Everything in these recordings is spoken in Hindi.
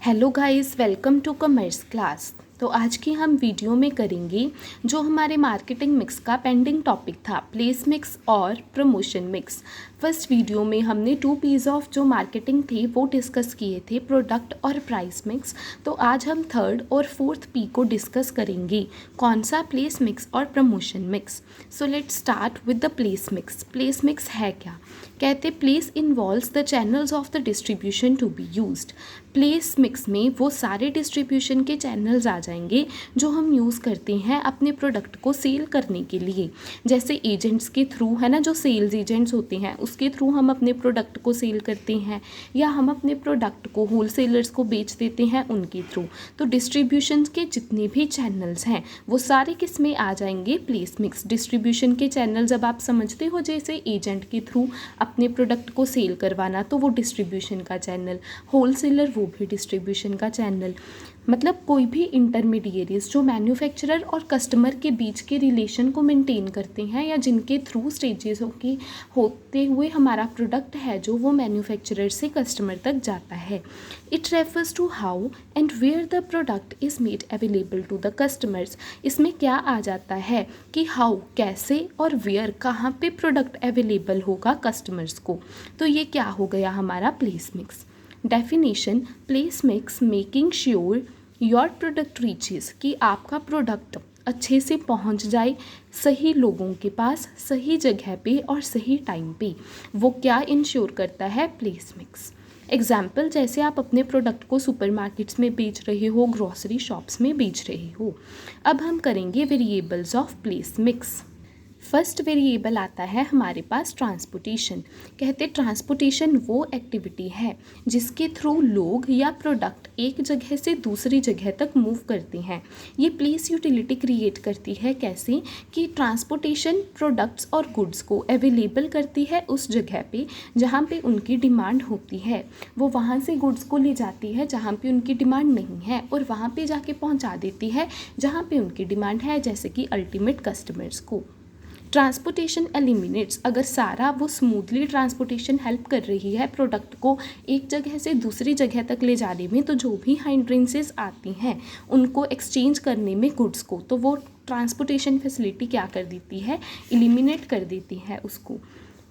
Hello guys, welcome to commerce class. तो आज की हम वीडियो में करेंगे जो हमारे मार्केटिंग मिक्स का पेंडिंग टॉपिक था, प्लेस मिक्स और प्रमोशन मिक्स। फर्स्ट वीडियो में हमने 2 पीस ऑफ जो मार्केटिंग थे वो डिस्कस किए थे, प्रोडक्ट और प्राइस मिक्स। तो आज हम थर्ड और फोर्थ पी को डिस्कस करेंगे, कौन सा, प्लेस मिक्स और promotion mix. So let's start with the place mix. Place mix है क्या? कहते place involves the channels of the distribution to be used. Place mix में वो सारे डिस्ट्रीब्यूशन के चैनल्स आ जाएंगे जो हम यूज़ करते हैं अपने प्रोडक्ट को सेल करने के लिए। जैसे एजेंट्स के थ्रू है ना, जो सेल्स एजेंट्स होते हैं उसके थ्रू हम अपने प्रोडक्ट को सेल करते हैं, या हम अपने प्रोडक्ट को होलसेलर्स को बेच देते हैं उनके थ्रू। तो डिस्ट्रीब्यूशन के जितने भी चैनल्स हैं वो सारे किस में आ जाएंगे? Place mix. डिस्ट्रीब्यूशन के चैनल जब आप समझते हो, जैसे एजेंट के थ्रू अपने प्रोडक्ट को सेल करवाना, तो वो डिस्ट्रीब्यूशन का चैनल, होलसेलर वो भी डिस्ट्रीब्यूशन का चैनल। मतलब कोई भी इंटरमीडिएरीज जो मैन्युफैक्चरर और कस्टमर के बीच के रिलेशन को मेंटेन करते हैं, या जिनके थ्रू स्टेजेस के होते हुए हमारा प्रोडक्ट है जो वो मैन्युफैक्चरर से कस्टमर तक जाता है। It refers to how and where the product is made available to the customers. इसमें क्या आ जाता है कि हाउ कैसे और वेयर कहाँ पे प्रोडक्ट अवेलेबल होगा कस्टमर्स को। तो ये क्या हो गया हमारा place mix. Definition: place mix making sure your product reaches, कि आपका प्रोडक्ट अच्छे से पहुंच जाए सही लोगों के पास, सही जगह पे और सही टाइम पे। वो क्या इंश्योर करता है? Place mix. एग्जाम्पल: जैसे आप अपने प्रोडक्ट को सुपरमार्केट्स में बेच रहे हो, ग्रॉसरी शॉप्स में बेच रहे हो। अब हम करेंगे variables of place mix. First variable आता है हमारे पास ट्रांसपोर्टेशन। कहते ट्रांसपोर्टेशन वो एक्टिविटी है जिसके थ्रू लोग या प्रोडक्ट एक जगह से दूसरी जगह तक मूव करते हैं। ये प्लेस यूटिलिटी क्रिएट करती है। कैसे? कि ट्रांसपोर्टेशन प्रोडक्ट्स और गुड्स को अवेलेबल करती है उस जगह पे जहाँ पे उनकी डिमांड होती है। वो वहाँ से गुड्स को ले जाती है जहाँ पे उनकी डिमांड नहीं है, और वहाँ पे जाके पहुँचा देती है जहाँ पे उनकी डिमांड है, जैसे कि अल्टीमेट कस्टमर्स को। ट्रांसपोर्टेशन एलिमिनेट्स, अगर सारा वो स्मूथली ट्रांसपोर्टेशन हेल्प कर रही है प्रोडक्ट को एक जगह से दूसरी जगह तक ले जाने में, तो जो भी हाइंड्रेंसेस आती हैं उनको एक्सचेंज करने में गुड्स को, तो वो ट्रांसपोर्टेशन फैसिलिटी क्या कर देती है? एलिमिनेट कर देती है उसको।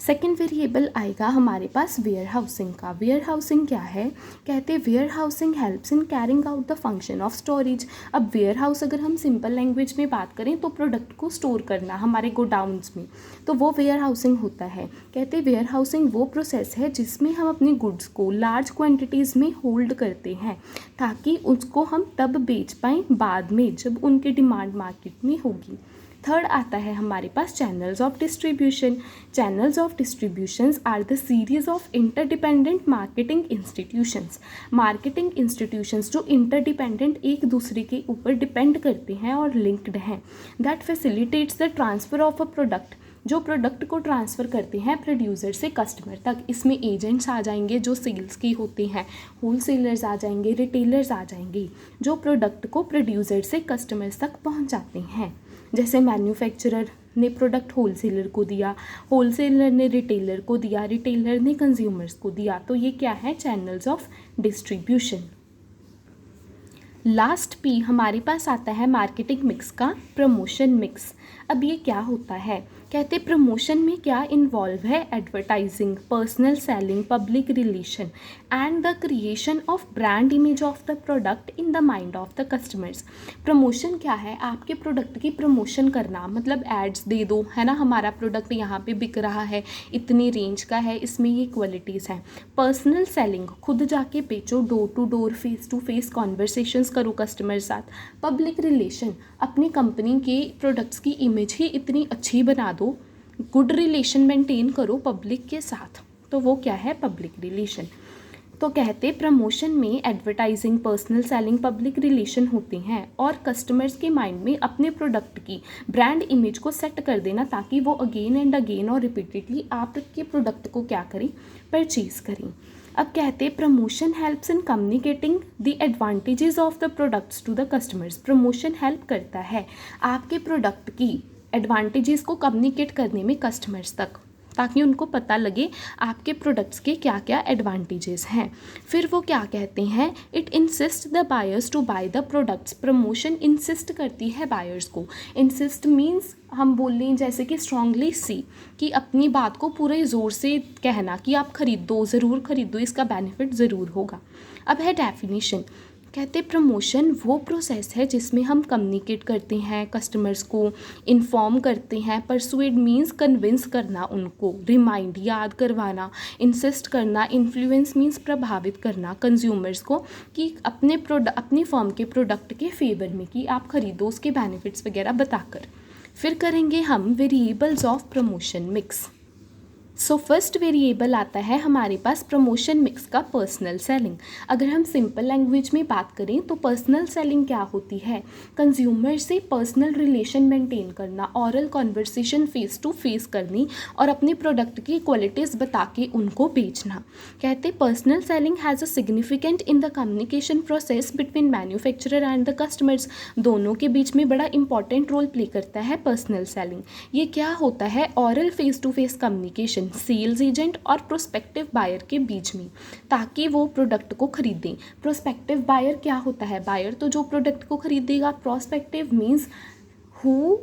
सेकेंड वेरिएबल आएगा हमारे पास वेयर हाउसिंग का। वेयर हाउसिंग क्या है? कहते warehousing helps in carrying out the function of storage. अब वेयर हाउस अगर हम सिंपल लैंग्वेज में बात करें तो प्रोडक्ट को स्टोर करना हमारे गोडाउन्स में, तो वो वेयर हाउसिंग होता है। कहते वेयर हाउसिंग वो प्रोसेस है जिसमें हम अपने गुड्स को लार्ज क्वान्टिटीज़ में होल्ड करते हैं ताकि उसको हम तब बेच पाएँ बाद में जब उनकी डिमांड मार्केट में होगी। थर्ड आता है हमारे पास channels of distribution. Channels of distributions are the series of interdependent marketing institutions. Marketing institutions जो इंटरडिपेंडेंट एक दूसरे के ऊपर डिपेंड करते हैं और लिंक्ड हैं, that facilitates the transfer of a product, जो प्रोडक्ट को ट्रांसफ़र करते हैं प्रोड्यूसर से कस्टमर तक। इसमें एजेंट्स आ जाएंगे जो सेल्स के होते हैं, होलसेलर्स आ जाएंगे, रिटेलर्स आ जाएंगे जो प्रोडक्ट को प्रोड्यूसर से कस्टमर्स तक पहुंचाते हैं। जैसे मैन्युफैक्चरर ने प्रोडक्ट होलसेलर को दिया, होलसेलर ने रिटेलर को दिया, रिटेलर ने कंज्यूमर्स को दिया। तो ये क्या है? Channels of distribution. Last P हमारे पास आता है मार्केटिंग मिक्स का, प्रमोशन मिक्स। अब ये क्या होता है? कहते प्रमोशन में क्या इन्वॉल्व है? Advertising, personal selling, public relation and the creation of brand image of the product in the mind of the customers. Promotion क्या है? आपके प्रोडक्ट की प्रमोशन करना, मतलब एड्स दे दो, है ना, हमारा प्रोडक्ट यहाँ पे बिक रहा है, इतनी रेंज का है, इसमें ये क्वालिटीज़ हैं। पर्सनल सेलिंग, खुद जाके बेचो, door to door, face to face conversations करो कस्टमर साथ। पब्लिक रिलेशन, अपनी कंपनी के प्रोडक्ट्स की इमेज ही इतनी अच्छी बना दो, गुड रिलेशन मेंटेन करो पब्लिक के साथ, तो वो क्या है? Public relation. तो कहते प्रमोशन में advertising, personal selling, public relation होते हैं, और कस्टमर्स के माइंड में अपने प्रोडक्ट की ब्रांड इमेज को सेट कर देना ताकि वो अगेन एंड अगेन और रिपीटेडली आपके प्रोडक्ट को क्या करें? परचेज करें। अब कहते promotion helps in communicating the advantages of the products to the customers. Promotion help करता है आपके प्रोडक्ट की एडवांटेजेस को कम्युनिकेट करने में कस्टमर्स तक। ताकि उनको पता लगे आपके प्रोडक्ट्स के क्या क्या एडवांटेजेस हैं। फिर वो क्या कहते हैं, it insist the buyers to buy the products. Promotion insist करती है बायर्स को। इंसिस्ट मीन्स हम बोल रहे हैं जैसे कि स्ट्रांगली सी, कि अपनी बात को पूरे ज़ोर से कहना कि आप खरीदो, ज़रूर खरीदो, इसका बेनिफिट ज़रूर होगा। अब है डेफिनेशन। कहते प्रमोशन वो प्रोसेस है जिसमें हम कम्युनिकेट करते हैं, कस्टमर्स को इन्फॉर्म करते हैं। परसुएड मीन्स कन्विंस करना उनको, रिमाइंड याद करवाना, इंसिस्ट करना। इन्फ्लुएंस मीन्स प्रभावित करना कंज्यूमर्स को कि अपनी फर्म के प्रोडक्ट के फेवर में कि आप खरीदो, उसके बेनिफिट्स वगैरह बताकर। फिर करेंगे हम variables of promotion mix. So first variable आता है हमारे पास प्रमोशन मिक्स का पर्सनल सेलिंग। अगर हम सिंपल लैंग्वेज में बात करें तो पर्सनल सेलिंग क्या होती है, कंज्यूमर से पर्सनल रिलेशन मेंटेन करना, oral conversation face to face करनी और अपने प्रोडक्ट की क्वालिटीज़ बता के उनको बेचना। कहते personal selling has a significant in the communication process between manufacturer and the customers. दोनों के बीच में बड़ा इंपॉर्टेंट रोल प्ले करता है पर्सनल सेलिंग। ये क्या होता है, oral face to face communication sales agent और प्रोस्पेक्टिव बायर के बीच में, ताकि वो प्रोडक्ट को खरीदें। प्रोस्पेक्टिव बायर क्या होता है, बायर तो जो प्रोडक्ट को खरीदेगा। प्रोस्पेक्टिव मीन्स हु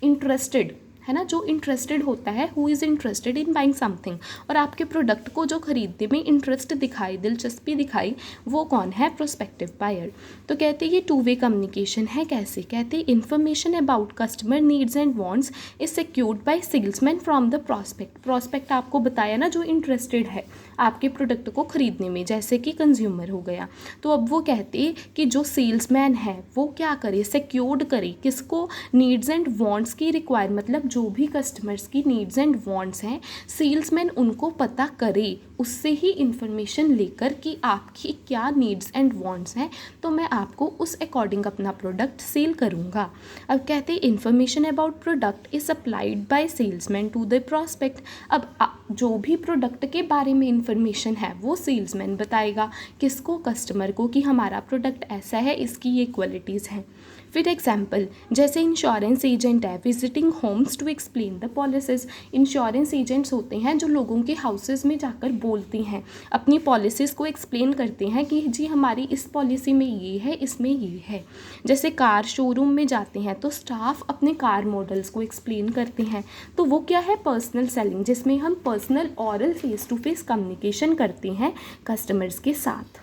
इंटरेस्टेड, है ना, जो इंटरेस्टेड होता है, who is interested in buying something. और आपके प्रोडक्ट को जो खरीदने में इंटरेस्ट दिखाई, दिलचस्पी दिखाई, वो कौन है, प्रोस्पेक्टिव बायर। तो कहते हैं ये टू वे कम्युनिकेशन है। कैसे, कहते हैं information about customer needs and wants is secured by salesman from the prospect. Prospect आपको बताया ना, जो इंटरेस्टेड है आपके प्रोडक्ट को खरीदने में, जैसे कि कंज्यूमर हो गया। तो अब वो कहते कि जो सेल्समैन है वो क्या करे, सिक्योर्ड करे किसको, नीड्स एंड वांट्स की रिक्वायर, मतलब जो भी कस्टमर्स की नीड्स एंड वांट्स हैं, सेल्समैन उनको पता करे, उससे ही इंफॉर्मेशन लेकर कि आपकी क्या नीड्स एंड वांट्स हैं, तो मैं आपको उस अकॉर्डिंग अपना प्रोडक्ट सेल करूँगा। अब कहते हैं information about product is supplied by salesman to the prospect. अब जो भी प्रोडक्ट के बारे में इंफॉर्मेशन है वो सेल्समैन बताएगा किसको, कस्टमर को, कि हमारा प्रोडक्ट ऐसा है, इसकी ये क्वालिटीज़ हैं। फिर एग्जाम्पल, जैसे इंश्योरेंस एजेंट है, visiting homes to explain the policies. Insurance agents होते हैं जो लोगों के हाउसेज़ में जाकर बोलते हैं, अपनी पॉलिसीज़ को एक्सप्लेन करते हैं कि जी हमारी इस पॉलिसी में ये है, इसमें ये है। जैसे कार शोरूम में जाते हैं तो स्टाफ अपने कार मॉडल्स को एक्सप्लेन करते हैं। तो वो क्या है, पर्सनल सेलिंग, जिसमें हम personal oral face to face communication करते हैं कस्टमर्स के साथ।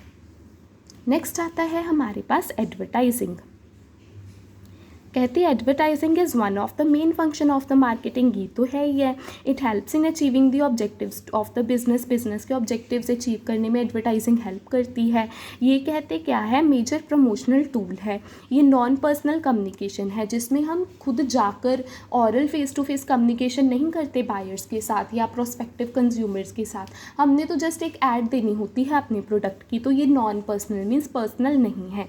नेक्स्ट आता है हमारे पास एडवर्टाइजिंग। कहते हैं advertising is one of the main function of the marketing. ये तो है ही है, it helps in achieving the objectives of the business. Business के ऑब्जेक्टिव्स अचीव करने में एडवर्टाइजिंग हेल्प करती है। ये कहते क्या है, मेजर प्रमोशनल टूल है। ये नॉन पर्सनल कम्युनिकेशन है, जिसमें हम खुद जाकर oral face to face communication नहीं करते बायर्स के साथ या प्रोस्पेक्टिव कंज्यूमर्स के साथ। हमने तो जस्ट एक ऐड देनी होती है अपने प्रोडक्ट की, तो ये नॉन पर्सनल मीन्स पर्सनल नहीं है।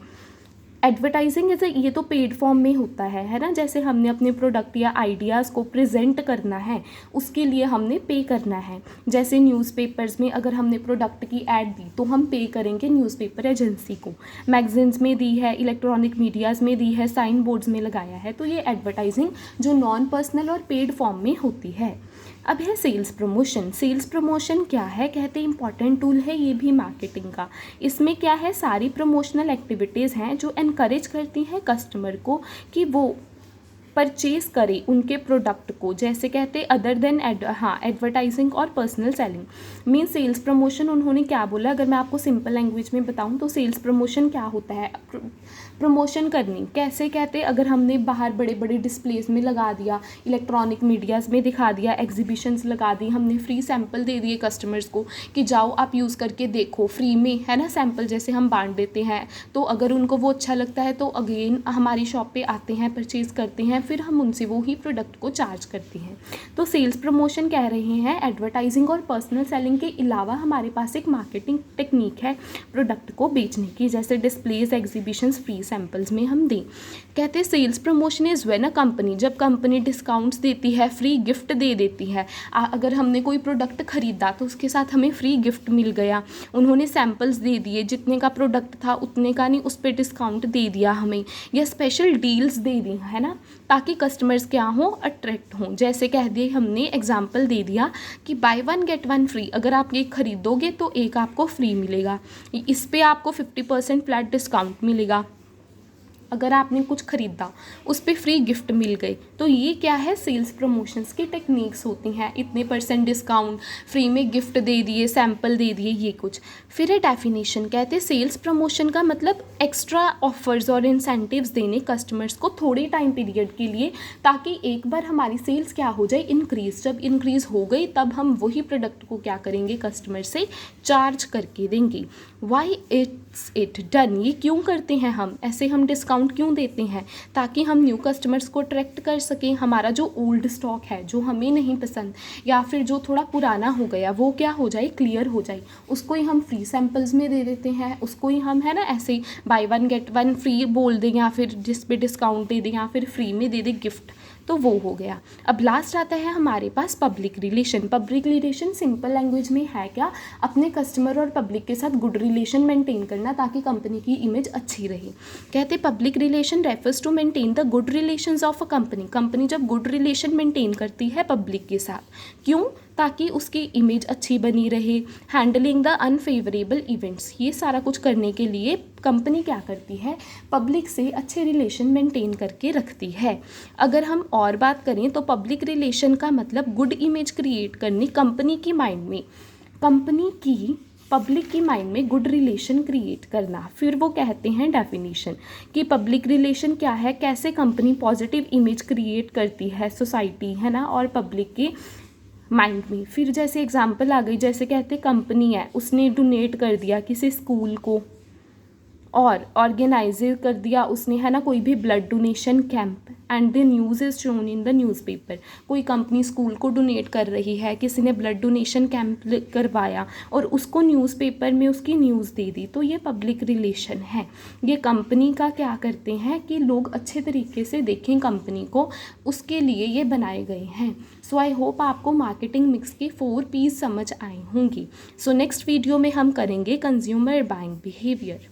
एडवर्टाइजिंग जैसे ये तो पेड फॉर्म में होता है ना, जैसे हमने अपने प्रोडक्ट या आइडियाज़ को प्रेजेंट करना है, उसके लिए हमने पे करना है। जैसे न्यूज़पेपर्स में अगर हमने प्रोडक्ट की ऐड दी तो हम पे करेंगे न्यूज़पेपर एजेंसी को, मैगजीन्स में दी है, इलेक्ट्रॉनिक मीडियाज़ में दी है, साइन बोर्ड्स में लगाया है। तो ये एडवर्टाइजिंग जो नॉन पर्सनल और पेड फॉर्म में होती है। अब है सेल्स प्रमोशन। सेल्स प्रमोशन क्या है, कहते हैं इंपॉर्टेंट टूल है ये भी मार्केटिंग का। इसमें क्या है, सारी प्रमोशनल एक्टिविटीज़ हैं जो एनकरेज करती हैं कस्टमर को कि वो परचेज करे उनके प्रोडक्ट को। जैसे कहते अदर देन एडवर्टाइजिंग और personal selling mean sales promotion. उन्होंने क्या बोला, अगर मैं आपको सिंपल लैंग्वेज में बताऊं तो सेल्स प्रमोशन क्या होता है, प्रमोशन करनी। कैसे कहते, अगर हमने बाहर बड़े बड़े डिस्प्लेस में लगा दिया, इलेक्ट्रॉनिक मीडियाज़ में दिखा दिया, एग्जीबिशंस लगा दी, हमने फ्री सैंपल दे दिए कस्टमर्स को कि जाओ आप यूज़ करके देखो फ्री में, है ना, सैंपल जैसे हम बांट देते हैं। तो अगर उनको वो अच्छा लगता है तो अगेन हमारी शॉप पे आते हैं, परचेज़ करते हैं, फिर हम उनसे वो ही प्रोडक्ट को चार्ज करते हैं। तो सेल्स प्रमोशन कह रहे हैं एडवर्टाइजिंग और पर्सनल सेलिंग के अलावा हमारे पास एक मार्केटिंग टेक्निक है प्रोडक्ट को बेचने की, जैसे डिस्प्लेज, एग्जीबिशंस, फ्री सैंपल्स में हम दें। कहते हैं sales promotion is when a company, जब कंपनी डिस्काउंट्स देती है, फ्री गिफ्ट दे देती है। अगर हमने कोई प्रोडक्ट खरीदा तो उसके साथ हमें फ्री गिफ्ट मिल गया, उन्होंने सैंपल्स दे दिए, जितने का प्रोडक्ट था उतने का नहीं, उस पर डिस्काउंट दे दिया हमें, या स्पेशल डील्स दे दी, है ना, ताकि कस्टमर्स क्या हों, अट्रैक्ट हों। जैसे कह दिए हमने, एग्जाम्पल दे दिया कि बाय 1 गेट 1 फ्री, अगर आप ये खरीदोगे तो एक आपको फ्री मिलेगा, इस पे आपको 50% फ्लैट डिस्काउंट मिलेगा। अगर आपने कुछ ख़रीदा उस पर फ्री गिफ्ट मिल गए, तो ये क्या है, सेल्स प्रमोशंस की टेक्निक्स होती हैं। इतने % डिस्काउंट, फ्री में गिफ्ट दे दिए, सैम्पल दे दिए, ये कुछ। फिर है डेफिनेशन, कहते हैं सेल्स प्रमोशन का मतलब एक्स्ट्रा ऑफर्स और इंसेंटिव्स देने कस्टमर्स को थोड़े टाइम पीरियड के लिए, ताकि एक बार हमारी सेल्स क्या हो जाए, इंक्रीज। जब इंक्रीज हो गई तब हम वही प्रोडक्ट को क्या करेंगे, कस्टमर से चार्ज करके देंगे। वाई इट्स इट डन, ये क्यों करते हैं हम ऐसे, हम डिस्काउंट क्यों देते हैं, ताकि हम न्यू कस्टमर्स को अट्रैक्ट कर सकें। हमारा जो ओल्ड स्टॉक है, जो हमें नहीं पसंद या फिर जो थोड़ा पुराना हो गया, वो क्या हो जाए, क्लियर हो जाए। उसको ही हम फ्री सैम्पल्स में दे देते हैं, उसको ही हम, है ना, ऐसे ही बाय 1 गेट 1 फ्री बोल दें, या फिर जिस पे डिस्काउंट दे दें, या फिर फ्री में दे दें गिफ्ट, तो वो हो गया। अब लास्ट आता है हमारे पास public relation. Public relation simple language में है क्या, अपने कस्टमर और पब्लिक के साथ गुड रिलेशन मेंटेन करना, ताकि कंपनी की इमेज अच्छी रहे। कहते public relation refers to maintain the good relations of a company. Company जब गुड रिलेशन मेंटेन करती है पब्लिक के साथ, क्यों, ताकि उसकी इमेज अच्छी बनी रहे। हैंडलिंग द अनफेवरेबल इवेंट्स, ये सारा कुछ करने के लिए कंपनी क्या करती है, पब्लिक से अच्छे रिलेशन मेंटेन करके रखती है। अगर हम और बात करें तो पब्लिक रिलेशन का मतलब गुड इमेज क्रिएट करनी कंपनी की माइंड में, कंपनी की पब्लिक की माइंड में गुड रिलेशन क्रिएट करना। फिर वो कहते हैं डेफिनेशन कि पब्लिक रिलेशन क्या है, कैसे कंपनी पॉजिटिव इमेज क्रिएट करती है सोसाइटी, है ना, और पब्लिक के माइंड में। फिर जैसे एग्जांपल आ गई, जैसे कहते कंपनी है, उसने डोनेट कर दिया किसी स्कूल को, और ऑर्गेनाइज कर दिया उसने, है ना, कोई भी blood donation camp, and the news is shown in the newspaper. कोई कंपनी स्कूल को डोनेट कर रही है, किसी ने ब्लड डोनेशन कैंप करवाया और उसको न्यूज़पेपर में उसकी न्यूज़ दे दी, तो ये पब्लिक रिलेशन है। ये कंपनी का क्या करते हैं कि लोग अच्छे तरीके से देखें कंपनी को, उसके लिए ये बनाए गए हैं। सो आई होप आपको मार्केटिंग मिक्स की 4 P's समझ आई होंगी। सो नेक्स्ट वीडियो में हम करेंगे कंज्यूमर बाइंग बिहेवियर।